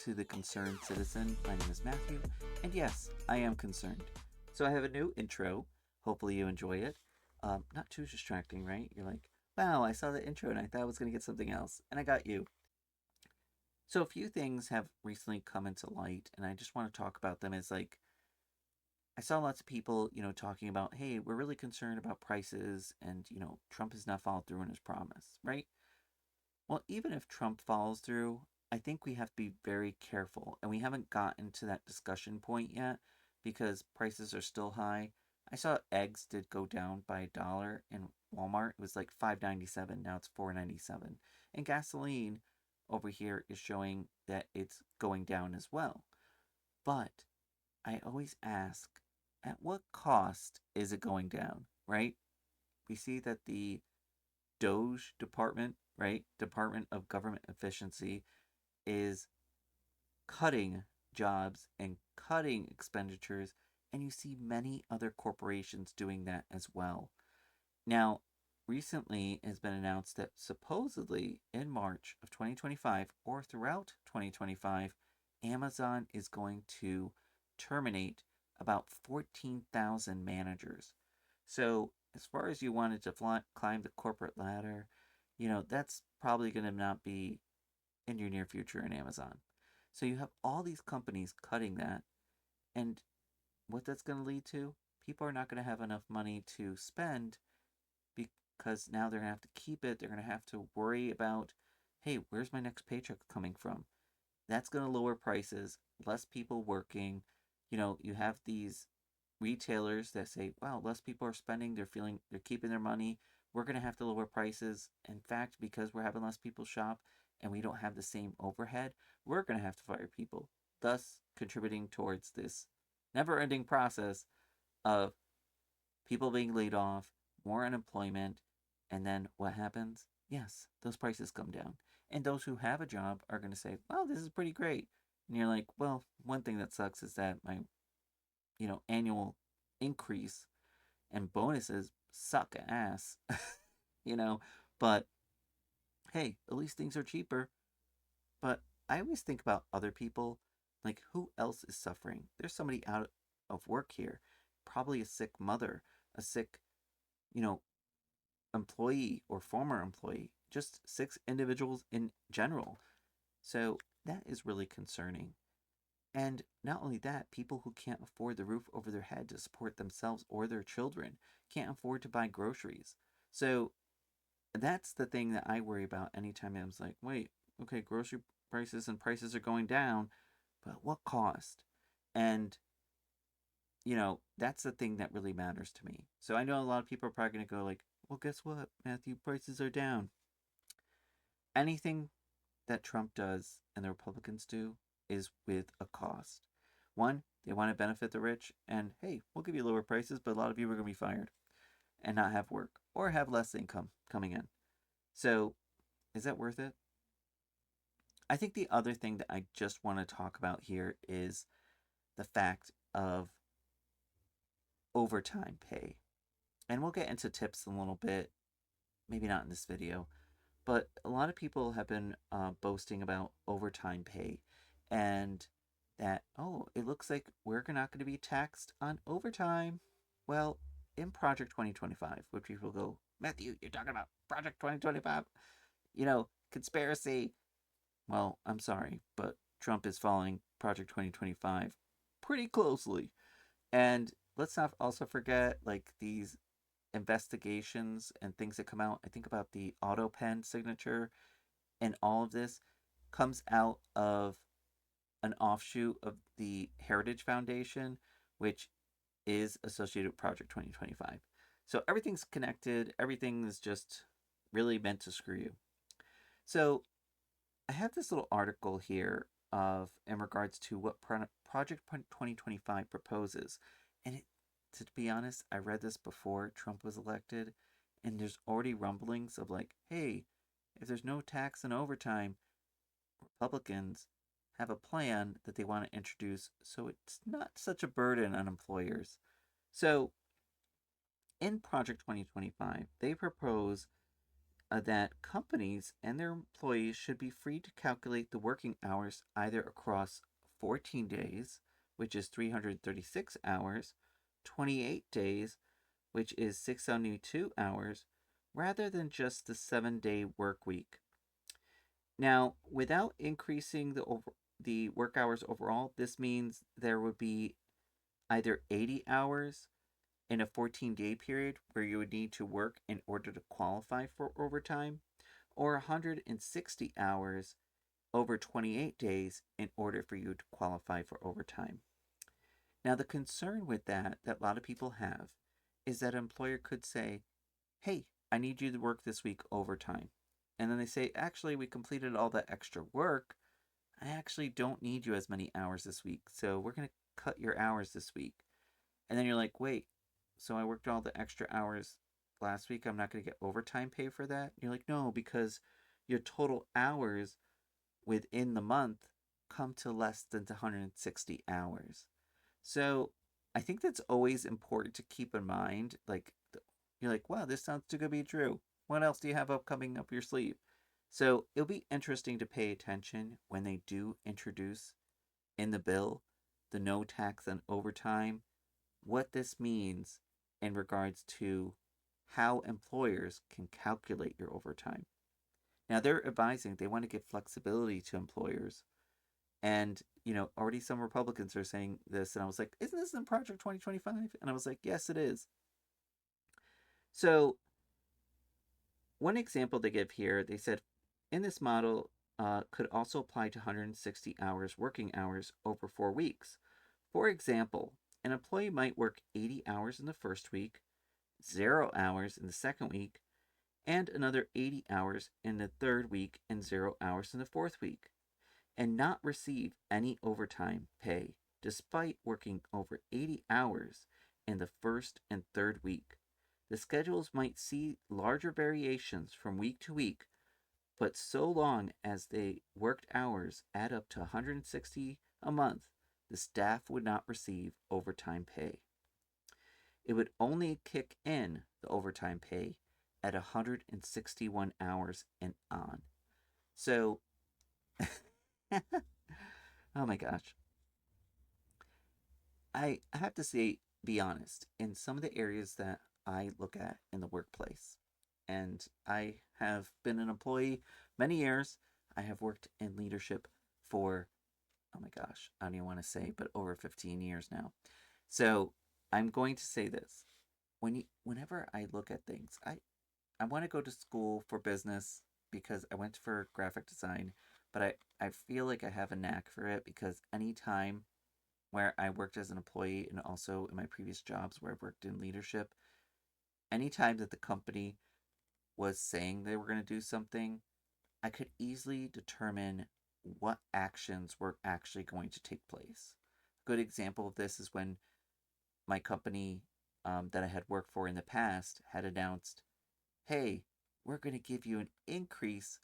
to the Concerned Citizen. My name is Matthew, and yes, I am concerned. So I have a new intro. Hopefully you enjoy it. Not too distracting, right? You're like, wow, I saw the intro and I thought I was going to get something else, and I got you. So a few things have recently come into light, and I just want to talk about them as like, I saw lots of people, talking about, hey, we're really concerned about prices, and, Trump has not followed through on his promise, right? Well, even if Trump follows through, I think we have to be very careful. And we haven't gotten to that discussion point yet because prices are still high. I saw eggs did go down by $1 in Walmart. It was like $5.97. Now it's $4.97. And gasoline over here is showing that it's going down as well. But I always ask, at what cost is it going down, right? We see that the Doge department, right? Department of Government Efficiency is cutting jobs and cutting expenditures, and you see many other corporations doing that as well. Now, recently it has been announced that supposedly in March of 2025 or throughout 2025, Amazon is going to terminate about 14,000 managers. So, as far as you wanted to climb the corporate ladder, that's probably going to not be in your near future in Amazon. So, you have all these companies cutting that, and what that's going to lead to, people are not going to have enough money to spend because now they're going to have to keep it. They're going to have to worry about, hey, where's my next paycheck coming from? That's going to lower prices, less people working. You have these retailers that say, wow, less people are spending, they're keeping their money. We're going to have to lower prices. In fact, because we're having less people shop and we don't have the same overhead, we're going to have to fire people, thus contributing towards this never ending process of people being laid off, more unemployment, and then what happens? Yes, those prices come down. And those who have a job are going to say, well, this is pretty great. And you're like, well, one thing that sucks is that my, annual increase and bonuses suck ass, you know, but hey, at least things are cheaper. But I always think about other people, like who else is suffering? There's somebody out of work here, probably a sick mother, a sick, you know, employee or former employee, just six individuals in general. So that is really concerning. And not only that, people who can't afford the roof over their head to support themselves or their children can't afford to buy groceries. So that's the thing that I worry about anytime I'm like, wait, okay, grocery prices are going down, but what cost? And that's the thing that really matters to me. So I know a lot of people are probably going to go like, well, guess what, Matthew, prices are down. Anything that Trump does and the Republicans do is with a cost. One, they want to benefit the rich, and hey, we'll give you lower prices, but a lot of you are going to be fired and not have work or have less income coming in. So, is that worth it? I think the other thing that I just want to talk about here is the fact of overtime pay. And we'll get into tips in a little bit, maybe not in this video, but a lot of people have been boasting about overtime pay and that, oh, it looks like we're not going to be taxed on overtime. Well, in Project 2025, which people go, Matthew, you're talking about Project 2025, conspiracy. Well, I'm sorry, but Trump is following Project 2025 pretty closely. And let's not also forget, like, these investigations and things that come out. I think about the auto pen signature, and all of this comes out of an offshoot of the Heritage Foundation, which is associated with Project 2025. So everything's connected, everything is just really meant to screw you. So I have this little article here of in regards to what Project 2025 proposes. And to be honest, I read this before Trump was elected, and there's already rumblings of like, hey, if there's no tax and overtime, Republicans have a plan that they want to introduce so it's not such a burden on employers. So in Project 2025, they propose that companies and their employees should be free to calculate the working hours either across 14 days, which is 336 hours, 28 days, which is 672 hours, rather than just the 7-day work week. Now, without increasing the work hours overall, this means there would be either 80 hours in a 14-day period where you would need to work in order to qualify for overtime, or 160 hours over 28 days in order for you to qualify for overtime. Now, the concern with that a lot of people have is that an employer could say, hey, I need you to work this week overtime. And then they say, actually, we completed all that extra work. I actually don't need you as many hours this week, so we're going to cut your hours this week. And then you're like, wait, so I worked all the extra hours last week. I'm not going to get overtime pay for that? And you're like, no, because your total hours within the month come to less than 160 hours. So I think that's always important to keep in mind. Like, you're like, wow, this sounds too good to be true. What else do you have upcoming up your sleeve? So it'll be interesting to pay attention when they do introduce in the bill the no tax on overtime, what this means in regards to how employers can calculate your overtime. Now, they're advising they want to give flexibility to employers. And, already some Republicans are saying this. And I was like, isn't this in Project 2025? And I was like, yes, it is. So, one example they give here, they said, in this model, could also apply to 160 hours working hours over 4 weeks. For example, an employee might work 80 hours in the first week, 0 hours in the second week, and another 80 hours in the third week and 0 hours in the fourth week, and not receive any overtime pay despite working over 80 hours in the first and third week. The schedules might see larger variations from week to week, but so long as the worked hours add up to 160 a month, the staff would not receive overtime pay. It would only kick in the overtime pay at 161 hours and on. So, oh my gosh. I have to say, be honest, in some of the areas that I look at in the workplace, and I have been an employee many years, I have worked in leadership for, oh my gosh, I don't even want to say, but over 15 years now. So I'm going to say this. Whenever I look at things, I want to go to school for business because I went for graphic design, but I feel like I have a knack for it because anytime where I worked as an employee and also in my previous jobs where I've worked in leadership, anytime that the company was saying they were going to do something, I could easily determine what actions were actually going to take place. A good example of this is when my company that I had worked for in the past had announced, hey, we're going to give you an increase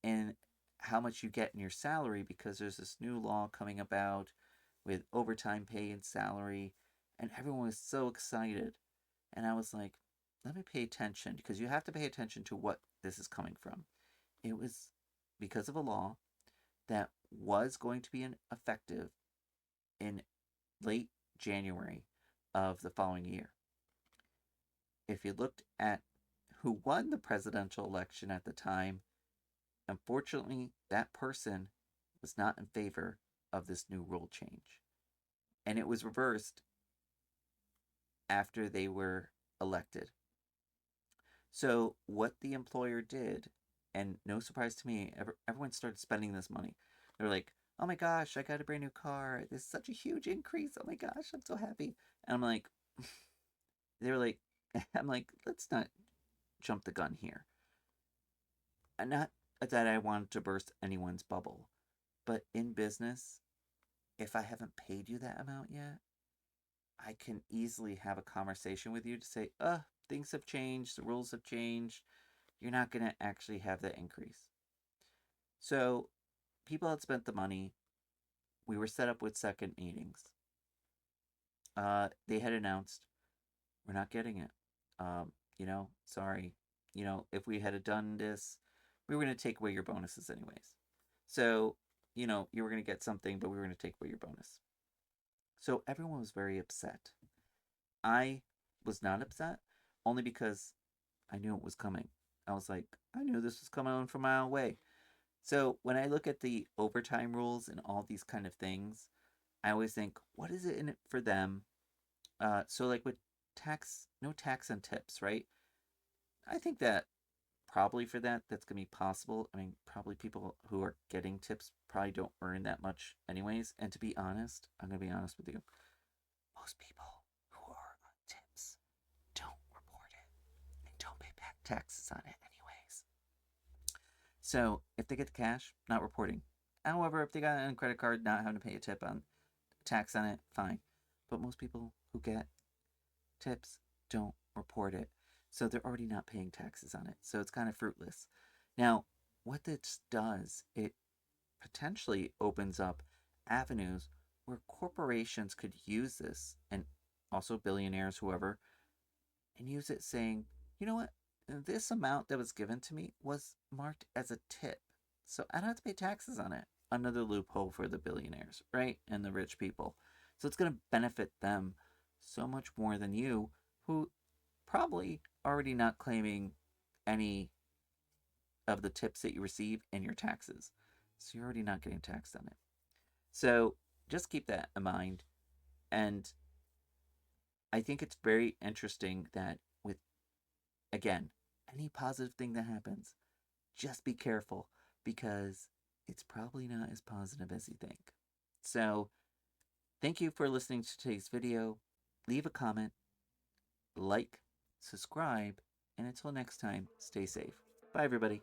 in how much you get in your salary because there's this new law coming about with overtime pay and salary. And everyone was so excited. And I was like, let me pay attention because you have to pay attention to what this is coming from. It was because of a law that was going to be effective in late January of the following year. If you looked at who won the presidential election at the time, unfortunately, that person was not in favor of this new rule change. And it was reversed after they were elected. So, what the employer did, and no surprise to me, everyone started spending this money. They're like, oh my gosh, I got a brand new car. This is such a huge increase. Oh my gosh, I'm so happy. And I'm like, they were like, I'm like, let's not jump the gun here. And not that I wanted to burst anyone's bubble, but in business, if I haven't paid you that amount yet, I can easily have a conversation with you to say, things have changed, the rules have changed. You're not going to actually have that increase. So, people had spent the money. We were set up with second meetings. They had announced, we're not getting it. Sorry. if we had done this, we were going to take away your bonuses anyways. So, you were going to get something, but we were going to take away your bonus. So everyone was very upset. I was not upset, only because I knew it was coming. I was like, I knew this was coming on from a mile away. So when I look at the overtime rules and all these kind of things, I always think, what is it in it for them? So like with tax, no tax on tips, right? I think that probably for that's gonna be possible. I mean, probably people who are getting tips probably don't earn that much anyways. And to be honest, I'm gonna be honest with you, most people who are on tips don't report it and don't pay back taxes on it anyways. So if they get the cash, not reporting. However, if they got it on a credit card, not having to pay a tip on tax on it, fine. But most people who get tips don't report it. So they're already not paying taxes on it. So it's kind of fruitless. Now, what this does, it potentially opens up avenues where corporations could use this, and also billionaires, whoever, and use it saying, you know what? This amount that was given to me was marked as a tip. So I don't have to pay taxes on it. Another loophole for the billionaires, right? And the rich people. So it's going to benefit them so much more than you, who probably already not claiming any of the tips that you receive in your taxes. So you're already not getting taxed on it. So just keep that in mind. And I think it's very interesting that with, again, any positive thing that happens, just be careful because it's probably not as positive as you think. So thank you for listening to today's video. Leave a comment, like, subscribe, and until next time, stay safe. Bye, everybody.